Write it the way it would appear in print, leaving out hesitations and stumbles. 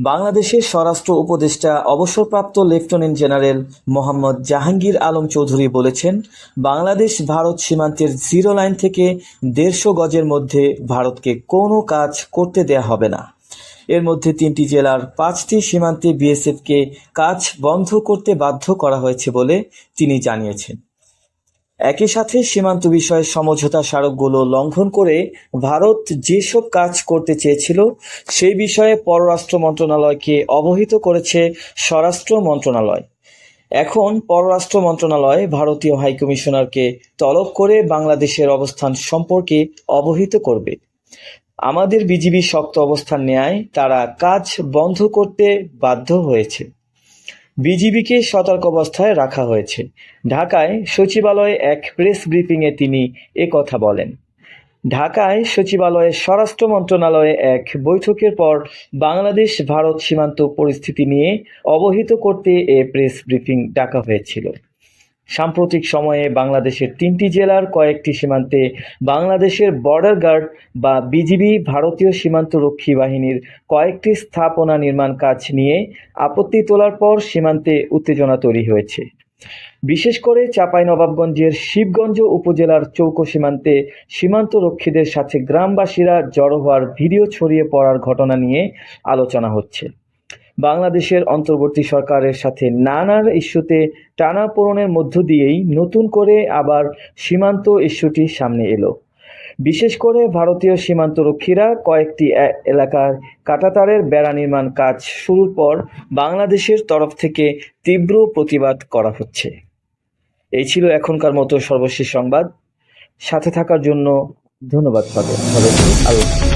বাংলাদেশের স্বরাষ্ট্র উপদেষ্টা অবসরপ্রাপ্ত লেফটেন্যান্ট জেনারেল মোহাম্মদ জাহাঙ্গীর আলম চৌধুরী বলেছেন, বাংলাদেশ ভারত সীমান্তের জিরো লাইন থেকে ১৫০ গজের মধ্যে ভারতকে কোনো কাজ করতে দেয়া হবে না। এর মধ্যে ৩টি জেলার ৫টি সীমান্তে বিএসএফকে কাজ বন্ধ করতে বাধ্য করা হয়েছে বলে তিনি জানিয়েছেন। একই সাথে সীমান্ত বিষয়ে সমঝোতা স্মারকগুলো লঙ্ঘন করে ভারত যেসব কাজ করতে চেয়েছিল সেই বিষয়ে পররাষ্ট্র মন্ত্রণালয়কে অবহিত করেছে স্বরাষ্ট্র মন্ত্রণালয়। এখন পররাষ্ট্র মন্ত্রণালয় ভারতীয় হাইকমিশনারকে তলব করে বাংলাদেশের অবস্থান সম্পর্কে অবহিত করবে। আমাদের বিজিবি শক্ত অবস্থান নেয় তারা কাজ বন্ধ করতে বাধ্য হয়েছে। বিজিবিকে সতর্ক অবস্থায় রাখা হয়েছে। ঢাকায় সচিবালয়ে এক প্রেস ব্রিফিংয়ে তিনি কথা বলেন। ঢাকায় সচিবালয়ে স্বরাষ্ট্র মন্ত্রণালয়ে এক বৈঠকের পর বাংলাদেশ ভারত সীমান্ত পরিস্থিতি নিয়ে অবহিত করতে এ প্রেস ব্রিফিং ডাকা হয়েছিল। সাম্প্রতিক সময়ে বাংলাদেশের ৩টি জেলার কয়েকটি সীমান্তে বাংলাদেশের বর্ডার গার্ড বা বিজিবি ভারতীয় সীমান্তরক্ষী বাহিনীর কয়েকটি স্থাপনা নির্মাণ কাজ নিয়ে আপত্তি তোলার পর সীমান্তে উত্তেজনা তৈরি হয়েছে। বিশেষ করে চাঁপাইনবাবগঞ্জের শিবগঞ্জ উপজেলার চৌকো সীমান্তে সীমান্তরক্ষীদের সাথে গ্রামবাসীরা জড়ো হওয়ার ভিডিও ছড়িয়ে পড়ার ঘটনা নিয়ে আলোচনা হচ্ছে। বাংলাদেশের অন্তর্বর্তী সরকারের সাথে নানা ইস্যুতে টানাপোড়েনের মধ্য দিয়েই নতুন করে আবার সীমান্ত ইস্যুটি সামনে এলো। বিশেষ করে ভারতীয় সীমান্তরক্ষীরা কয়েকটি এলাকার কাঁটাতারের বেড়া নির্মাণ কাজ শুরুর পর বাংলাদেশের তরফ থেকে তীব্র প্রতিবাদ করা হচ্ছে। এই ছিল এখনকার মতো সর্বশেষ সংবাদ। সাথে থাকার জন্য ধন্যবাদ সবাইকে। আল্লাহ।